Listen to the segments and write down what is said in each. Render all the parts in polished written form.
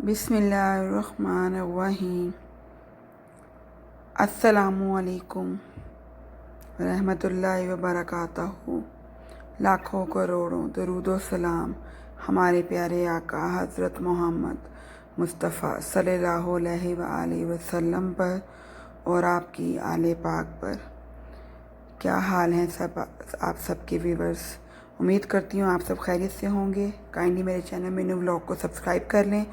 बिस्मिल्लाहिर्रहमानिर्रहीम। अस्सलामुअलैकुम रहमतुल्लाहि व बरकातहू। लाखों करोड़ों दरूद व सलाम हमारे प्यारे आका हज़रत मोहम्मद मुस्तफ़ा सल्लल्लाहु अलैहि वसल्लम पर और आपकी आले पाक पर। क्या हाल हैं सब आप सबके व्यूवर्स। उम्मीद करती हूँ आप सब खैरियत से होंगे। काइंडली मेरे चैनल मीनू व्लॉग को सब्सक्राइब कर लें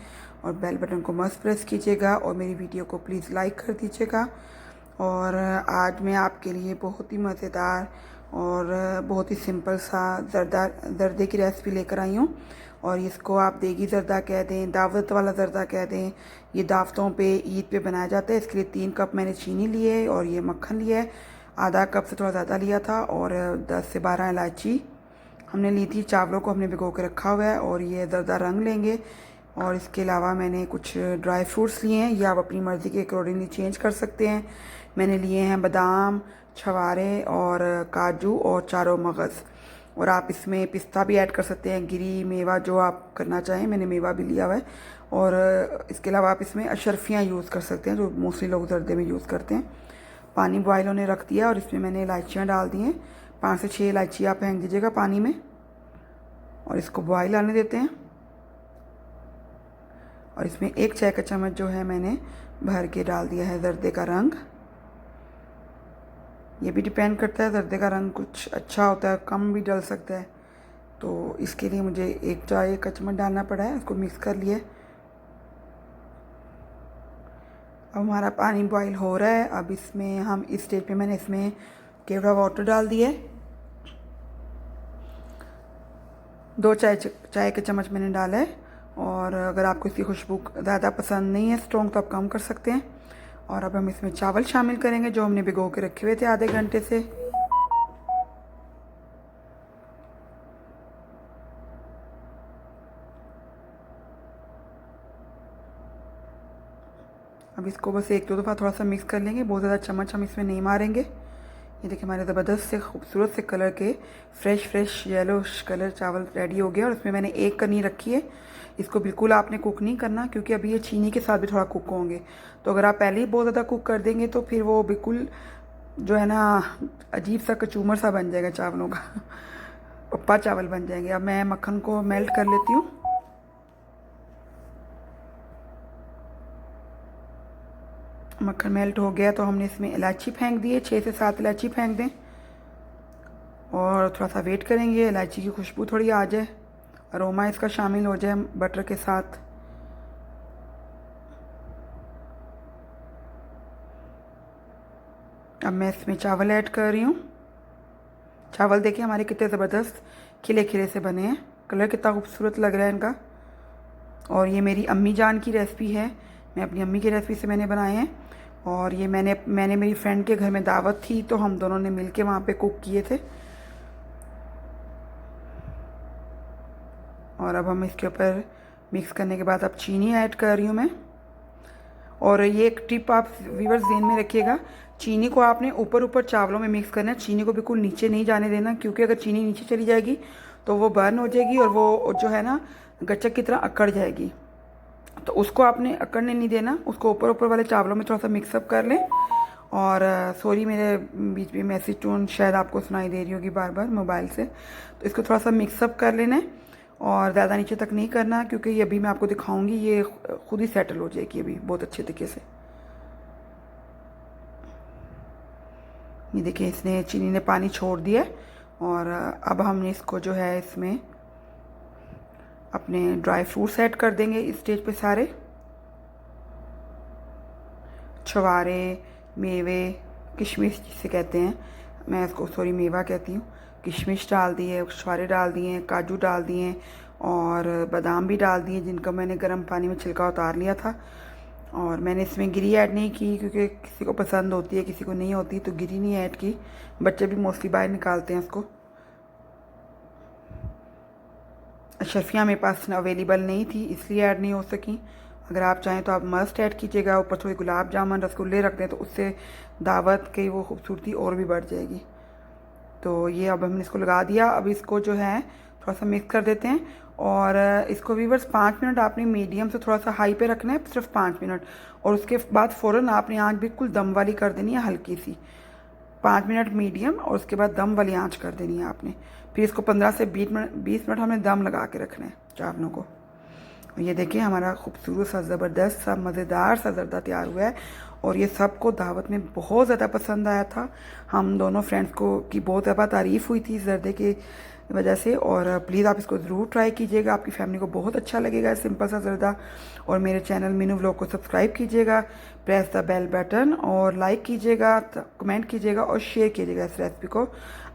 और बेल बटन को मस्त प्रेस कीजिएगा और मेरी वीडियो को प्लीज़ लाइक कर दीजिएगा। और आज मैं आपके लिए बहुत ही मज़ेदार और बहुत ही सिंपल सा ज़र्दे की रेसिपी लेकर आई हूँ। और इसको आप देगी ज़र्दा कह दें, दावत वाला ज़र्दा कह दें। ये दावतों पे ईद पे बनाया जाता है। इसके लिए 3 कप मैंने चीनी लिए और ये मक्खन लिया है। आधा कप से थोड़ा ज़्यादा लिया था और 10 से 12 इलायची हमने ली थी। चावलों को हमने भिगो के रखा हुआ है और ये ज़र्दा रंग लेंगे। और इसके अलावा मैंने कुछ ड्राई फ्रूट्स लिए हैं, या आप अपनी मर्ज़ी के अकॉर्डिंगली चेंज कर सकते हैं। मैंने लिए हैं बादाम, छवारे और काजू और चारों मगज़। और आप इसमें पिस्ता भी ऐड कर सकते हैं, गिरी मेवा जो आप करना चाहें। मैंने मेवा भी लिया हुआ है। और इसके अलावा आप इसमें अशरफियाँ यूज़ कर सकते हैं जो मोस्टली लोग ज़र्दे में यूज़ करते हैं। पानी बॉयल होने रख दिया और इसमें मैंने इलायचियाँ डाल दी हैं। 5 से 6 इलायची आप फेंक दीजिएगा पानी में और इसको बॉयल आने देते हैं। और इसमें 1 चाय का चम्मच जो है मैंने भर के डाल दिया है ज़र्दे का रंग। ये भी डिपेंड करता है, ज़र्दे का रंग कुछ अच्छा होता है, कम भी डल सकता है, तो इसके लिए मुझे 1 चाय का चम्मच डालना पड़ा है। इसको मिक्स कर लिए। अब हमारा पानी बॉईल हो रहा है। अब इसमें हम इस स्टेज पे मैंने इसमें केवड़ा वाटर डाल दिया है। 2 चाय के चम्मच मैंने डाला है। और अगर आपको इसकी खुशबू ज़्यादा पसंद नहीं है स्ट्रॉन्ग, तो आप कम कर सकते हैं। और अब हम इसमें चावल शामिल करेंगे जो हमने भिगो के रखे हुए थे आधे घंटे से। अब इसको बस 1-2 दफ़ा थोड़ा सा मिक्स कर लेंगे। बहुत ज़्यादा चम्मच हम इसमें नहीं मारेंगे। ये देखिए हमारे ज़बरदस्त से खूबसूरत से कलर के फ्रेश येलोश कलर चावल रेडी हो गया। और इसमें मैंने 1 कनी रखी है। इसको बिल्कुल आपने कुक नहीं करना, क्योंकि अभी ये चीनी के साथ भी थोड़ा कुक होंगे। तो अगर आप पहले ही बहुत ज़्यादा कुक कर देंगे तो फिर वो बिल्कुल जो है ना अजीब सा कचूमर सा बन जाएगा चावलों का पप्पा चावल बन जाएंगे। अब मैं मक्खन को मेल्ट कर लेती हूँ। मक्खन मेल्ट हो गया तो हमने इसमें इलायची फेंक दी है। 6 से 7 इलायची फेंक दें और थोड़ा सा वेट करेंगे इलायची की खुशबू थोड़ी आ जाए, अरोमा इसका शामिल हो जाए बटर के साथ। अब मैं इसमें चावल ऐड कर रही हूँ। चावल देखिए हमारे कितने ज़बरदस्त खिले खिले से बने हैं। कलर कितना खूबसूरत लग रहा है इनका। और ये मेरी अम्मी जान की रेसिपी है। मैं अपनी अम्मी की रेसिपी से मैंने बनाए हैं। और ये मैंने मेरी फ्रेंड के घर में दावत थी तो हम दोनों ने मिल के वहाँ पर कुक किए थे। और अब हम इसके ऊपर मिक्स करने के बाद अब चीनी ऐड कर रही हूँ मैं। और ये एक टिप आप व्यूअर्स ध्यान में रखिएगा, चीनी को आपने ऊपर ऊपर चावलों में मिक्स करना है। चीनी को बिल्कुल नीचे नहीं जाने देना, क्योंकि अगर चीनी नीचे चली जाएगी तो वो बर्न हो जाएगी और वो जो है ना गच्चक की तरह अकड़ जाएगी। तो उसको आपने अकड़ने नहीं देना, उसको ऊपर ऊपर वाले चावलों में थोड़ा सा मिक्सअप कर लें। और सॉरी मेरे बीच में मैसेज टोन शायद आपको सुनाई दे रही होगी बार बार मोबाइल से, तो इसको थोड़ा सा मिक्सअप कर लेना है। और ज़्यादा नीचे तक नहीं करना, क्योंकि ये अभी मैं आपको दिखाऊंगी ये खुद ही सेटल हो जाएगी अभी बहुत अच्छे तरीके से। ये देखिए इसने चीनी ने पानी छोड़ दिया। और अब हमने इसको जो है इसमें अपने ड्राई फ्रूट्स ऐड कर देंगे इस स्टेज पे सारे। छवारे, मेवे, किशमिश जिसे कहते हैं, मैं इसको सॉरी मेवा कहती हूँ। किशमिश डाल दी है, छुहारे डाल दिए हैं, काजू डाल दिए हैं और बादाम भी डाल दिए जिनका मैंने गर्म पानी में छिलका उतार लिया था। और मैंने इसमें गिरी ऐड नहीं की, क्योंकि किसी को पसंद होती है किसी को नहीं होती, तो गिरी नहीं ऐड की। बच्चे भी मोस्टली बाहर निकालते हैं उसको। अशरफियाँ मेरे पास अवेलेबल नहीं थी इसलिए ऐड नहीं हो सकी। अगर आप चाहें तो आप मस्ट ऐड कीजिएगा। ऊपर थोड़ी गुलाब जामुन रसगुल्ले रख दें तो उससे दावत की वो खूबसूरती और भी बढ़ जाएगी। तो ये अब हमने इसको लगा दिया। अब इसको जो है थोड़ा सा मिक्स कर देते हैं और इसको वीवर्स 5 मिनट आपने मीडियम से थोड़ा सा हाई पे रखना है, सिर्फ 5 मिनट। और उसके बाद फ़ौरन आपने आँच बिल्कुल दम वाली कर देनी है, हल्की सी। 5 मिनट मीडियम और उसके बाद दम वाली आँच कर देनी है आपने। फिर इसको 15 से 20 मिनट हमने दम लगा के रखना है चावलों को। ये देखिए हमारा खूबसूरत सा ज़बरदस्त सा मज़ेदार सा ज़र्दा तैयार हुआ है और ये सबको दावत में बहुत ज़्यादा पसंद आया था। हम दोनों फ्रेंड्स को की बहुत ज़्यादा तारीफ़ हुई थी इस ज़र्दे की वजह से। और प्लीज़ आप इसको ज़रूर ट्राई कीजिएगा, आपकी फैमिली को बहुत अच्छा लगेगा सिंपल सा ज़र्दा। और मेरे चैनल मीनू व्लॉग को सब्सक्राइब कीजिएगा, प्रेस द बेल बटन और लाइक कीजिएगा, कमेंट कीजिएगा और शेयर कीजिएगा इस रेसिपी को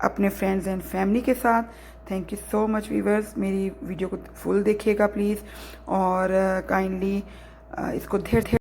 अपने फ्रेंड्स एंड फैमिली के साथ। Thank you so much viewers, मेरी वीडियो को फुल देखिएगा प्लीज़ और काइंडली इसको ढेर ढेर